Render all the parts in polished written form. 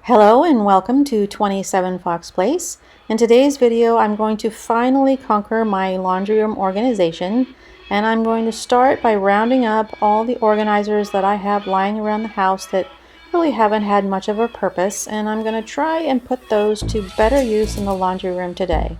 Hello and welcome to 27 Fox Place. In today's video, I'm going to finally conquer my laundry room organization, and I'm going to start by rounding up all the organizers that I have lying around the house that really haven't had much of a purpose, and I'm going to try and put those to better use in the laundry room today.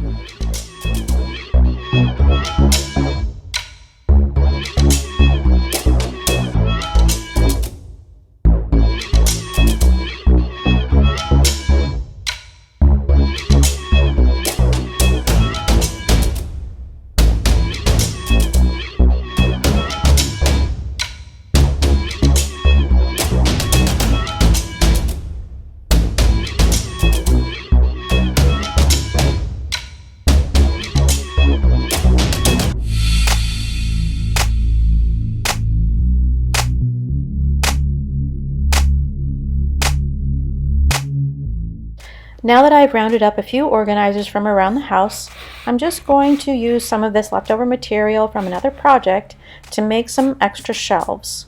Now that I've rounded up a few organizers from around the house, I'm just going to use some of this leftover material from another project to make some extra shelves.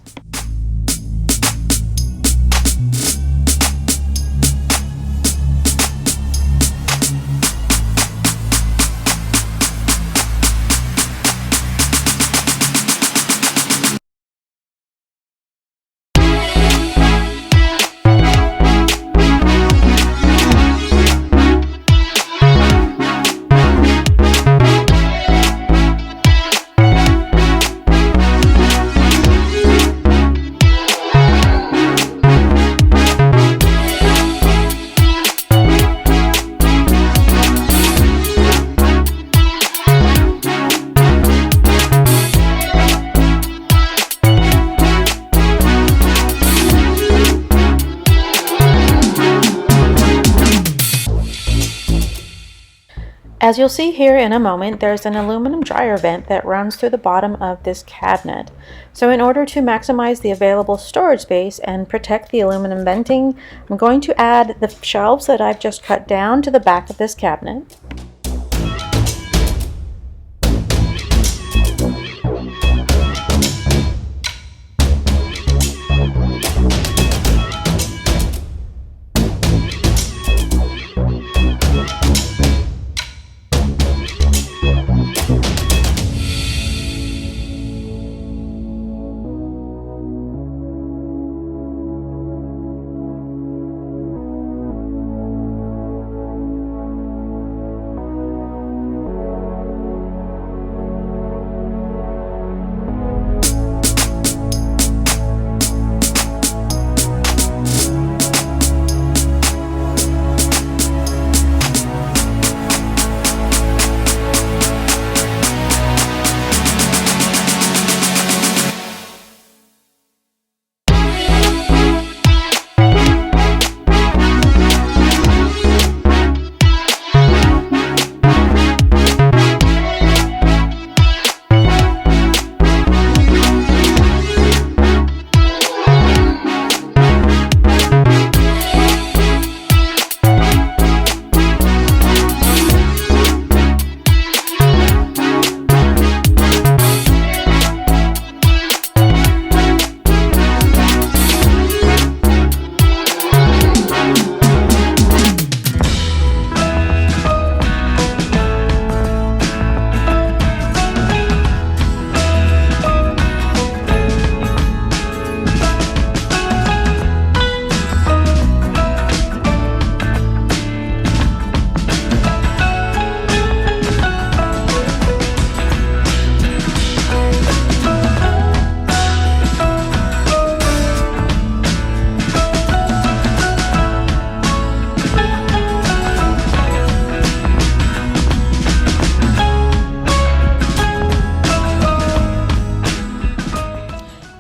As you'll see here in a moment, there's an aluminum dryer vent that runs through the bottom of this cabinet. So in order to maximize the available storage space and protect the aluminum venting, I'm going to add the shelves that I've just cut down to the back of this cabinet.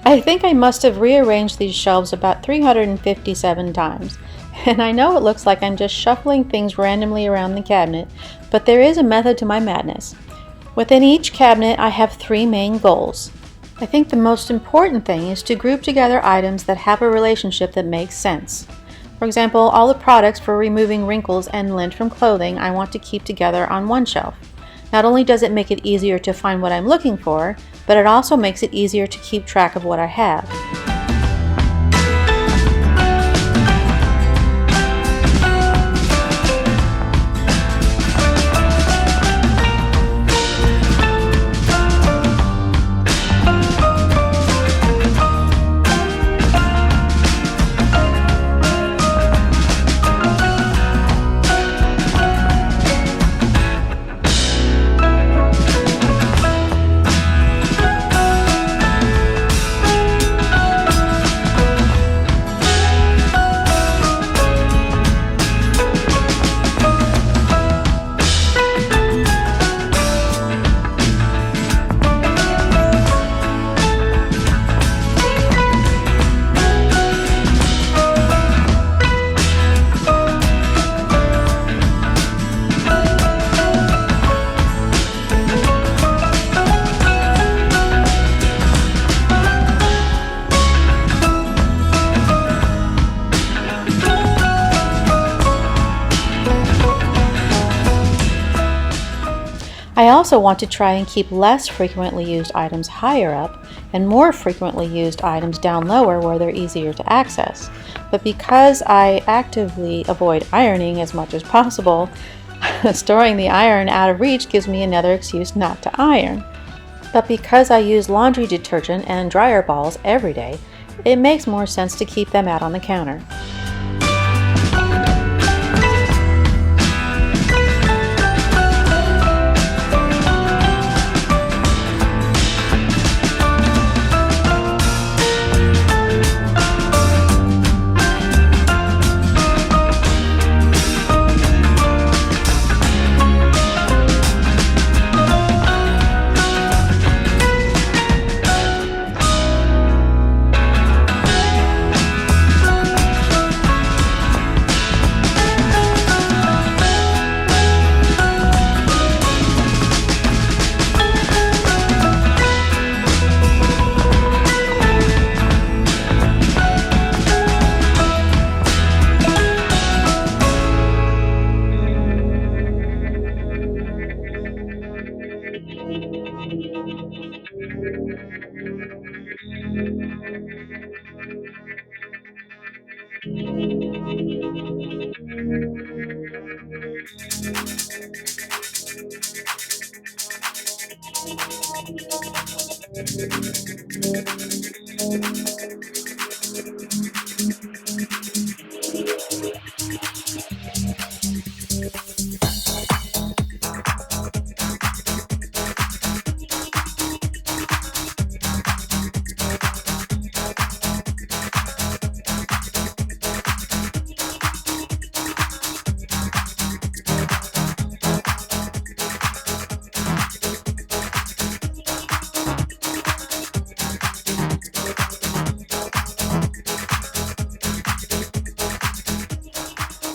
I think I must have rearranged these shelves about 357 times, and I know it looks like I'm just shuffling things randomly around the cabinet, but there is a method to my madness. Within each cabinet I have three main goals. I think the most important thing is to group together items that have a relationship that makes sense. For example, all the products for removing wrinkles and lint from clothing I want to keep together on one shelf. Not only does it make it easier to find what I'm looking for, but it also makes it easier to keep track of what I have. I also want to try and keep less frequently used items higher up and more frequently used items down lower where they're easier to access. But because I actively avoid ironing as much as possible, storing the iron out of reach gives me another excuse not to iron. But because I use laundry detergent and dryer balls every day, it makes more sense to keep them out on the counter.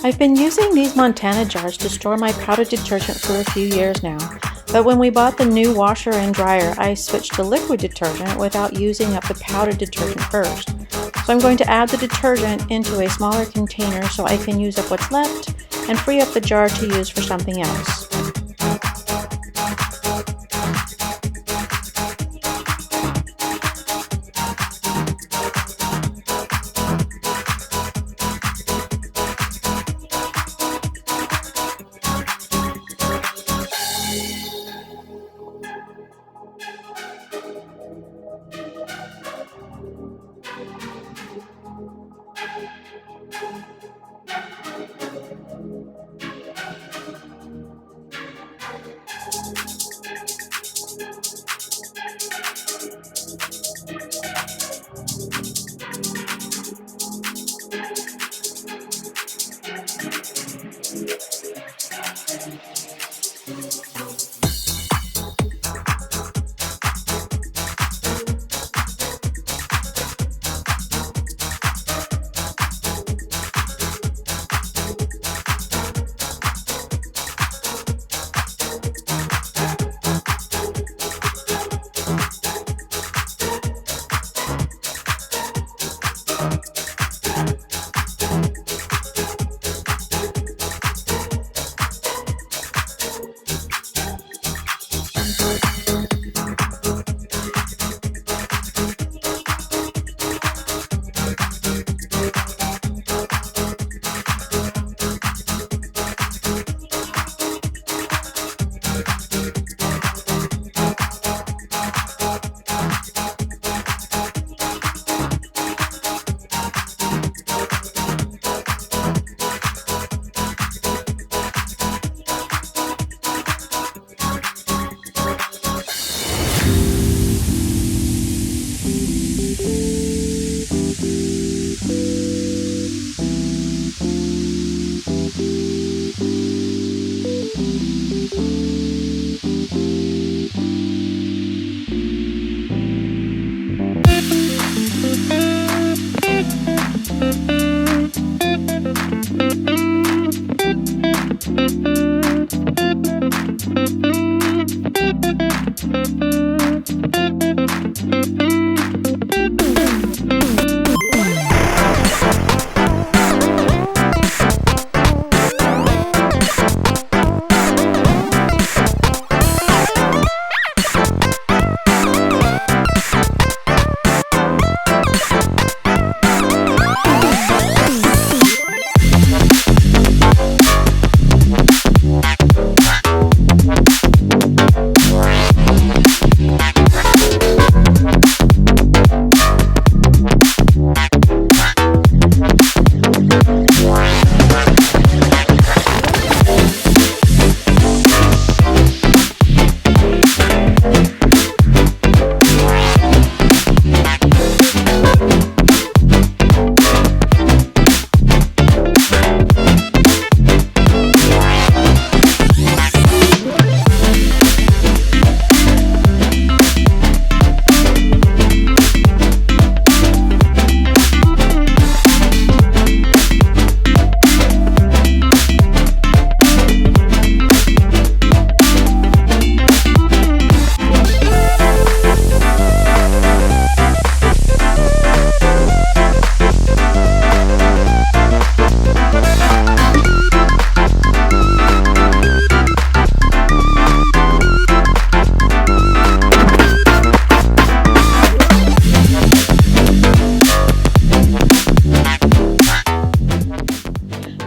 I've been using these Montana jars to store my powder detergent for a few years now, but when we bought the new washer and dryer, I switched to liquid detergent without using up the powder detergent first. So I'm going to add the detergent into a smaller container so I can use up what's left and free up the jar to use for something else.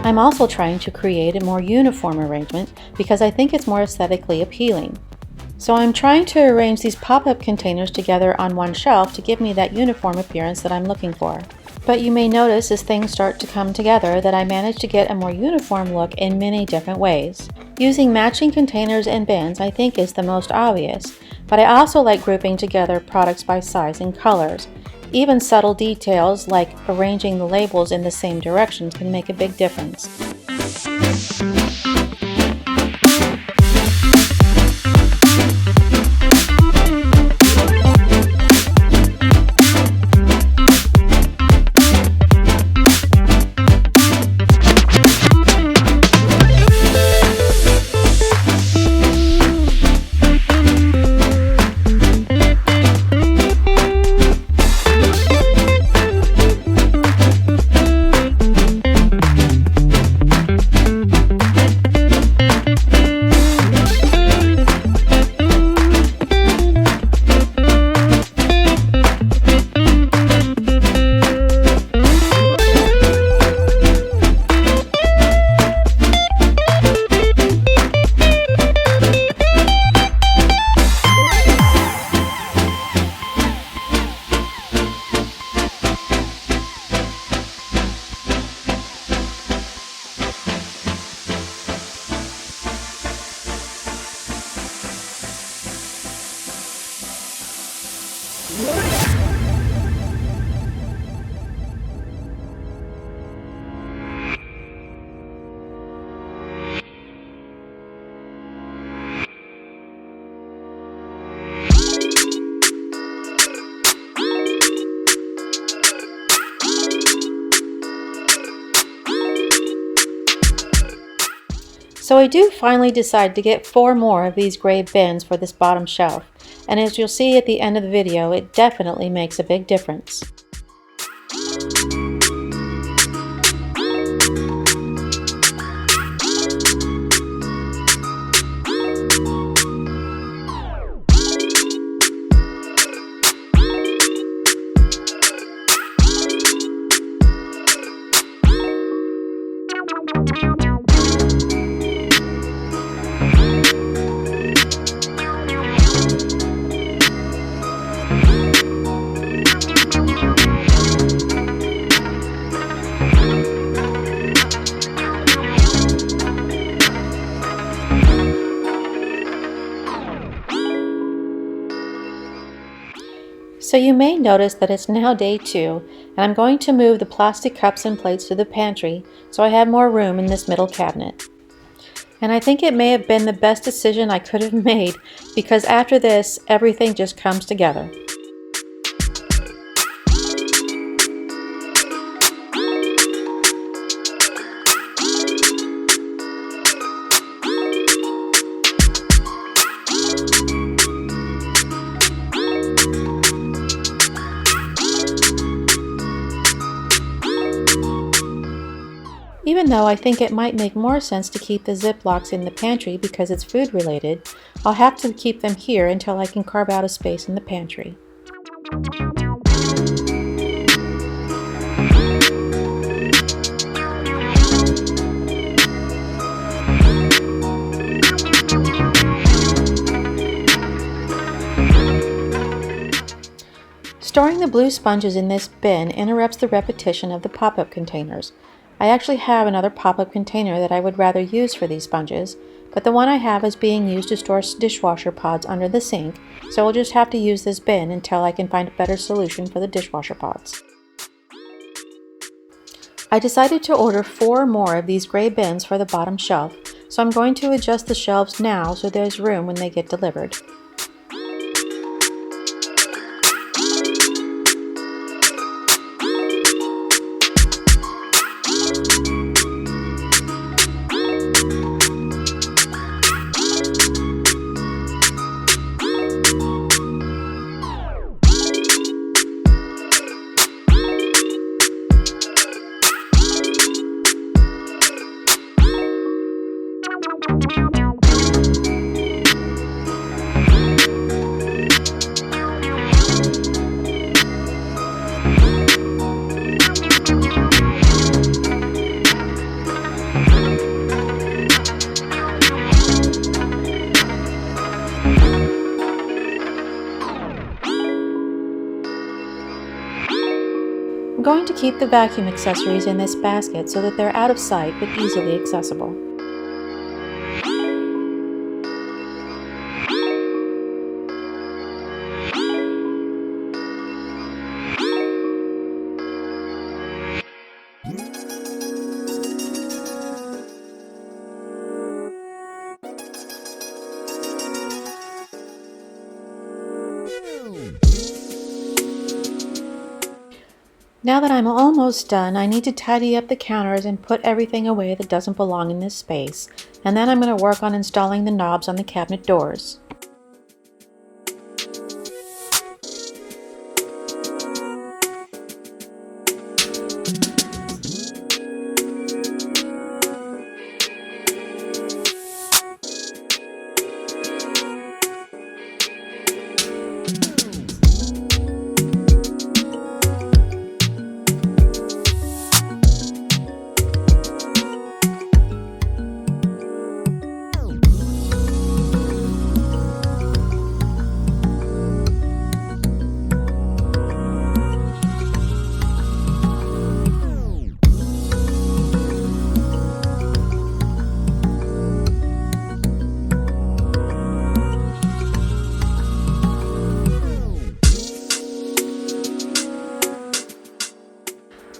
I'm also trying to create a more uniform arrangement because I think it's more aesthetically appealing. So I'm trying to arrange these pop-up containers together on one shelf to give me that uniform appearance that I'm looking for. But you may notice as things start to come together that I managed to get a more uniform look in many different ways. Using matching containers and bins I think is the most obvious, but I also like grouping together products by size and colors. Even subtle details like arranging the labels in the same direction can make a big difference. So I do finally decide to get 4 more of these gray bins for this bottom shelf, and as you'll see at the end of the video, it definitely makes a big difference. So you may notice that it's now day 2, and I'm going to move the plastic cups and plates to the pantry so I have more room in this middle cabinet. And I think it may have been the best decision I could have made, because after this, everything just comes together. Even though I think it might make more sense to keep the Ziplocs in the pantry because it's food related, I'll have to keep them here until I can carve out a space in the pantry. Storing the blue sponges in this bin interrupts the repetition of the pop-up containers. I actually have another pop-up container that I would rather use for these sponges, but the one I have is being used to store dishwasher pods under the sink, so I'll just have to use this bin until I can find a better solution for the dishwasher pods. I decided to order 4 more of these gray bins for the bottom shelf, so I'm going to adjust the shelves now so there's room when they get delivered. trying to keep the vacuum accessories in this basket so that they're out of sight but easily accessible. Now that I'm almost done, I need to tidy up the counters and put everything away that doesn't belong in this space, and then I'm going to work on installing the knobs on the cabinet doors.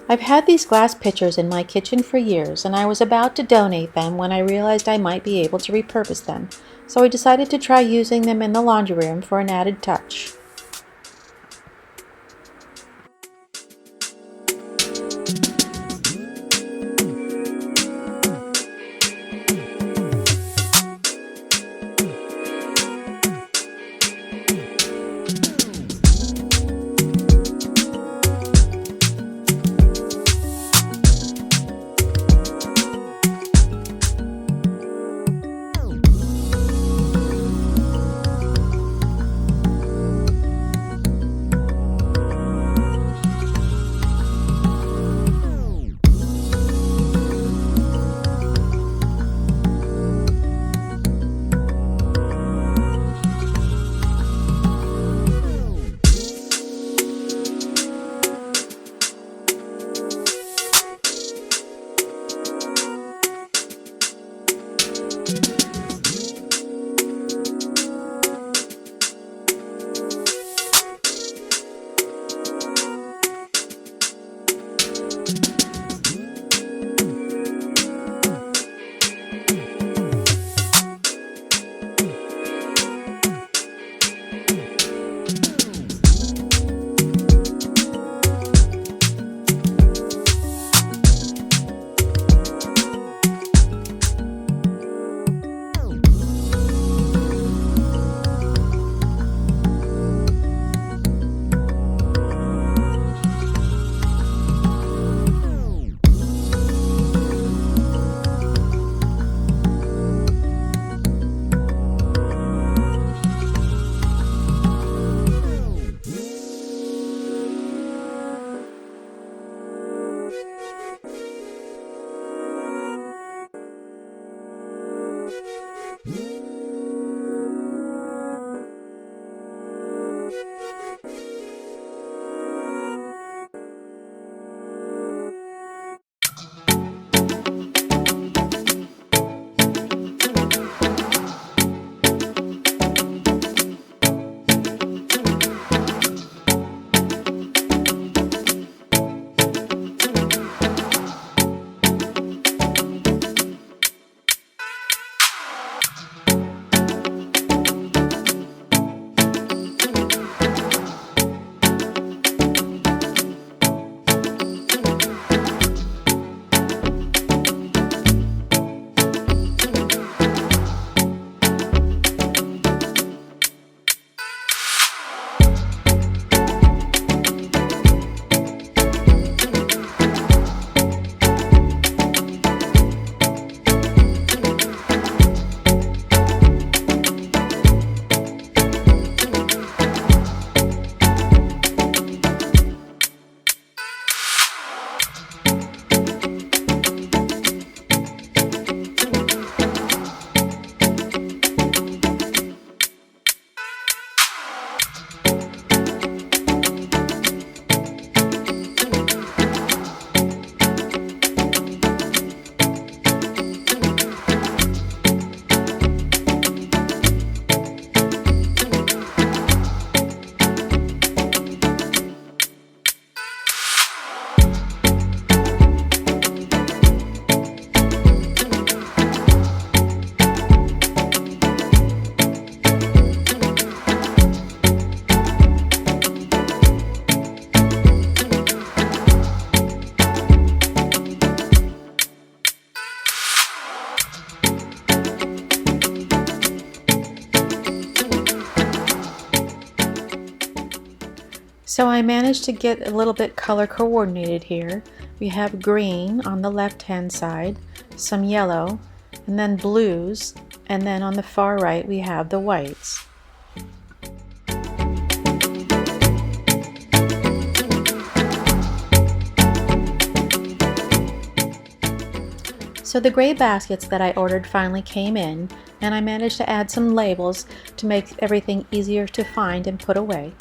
I've had these glass pitchers in my kitchen for years, and I was about to donate them when I realized I might be able to repurpose them, so I decided to try using them in the laundry room for an added touch. So I managed to get a little bit color coordinated here. We have green on the left hand side, some yellow, and then blues, and then on the far right we have the whites. So the gray baskets that I ordered finally came in, and I managed to add some labels to make everything easier to find and put away.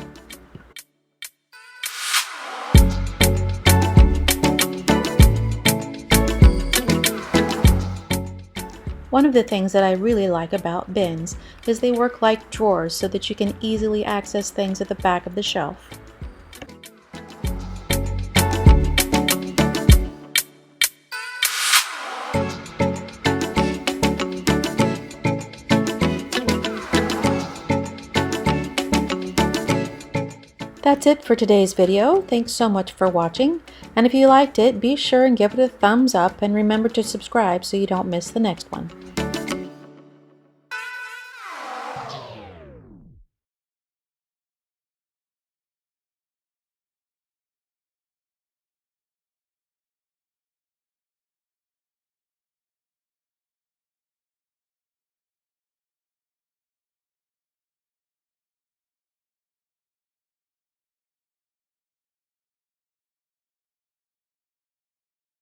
One of the things that I really like about bins is they work like drawers so that you can easily access things at the back of the shelf. That's it for today's video. Thanks so much for watching, and if you liked it, be sure and give it a thumbs up and remember to subscribe so you don't miss the next one.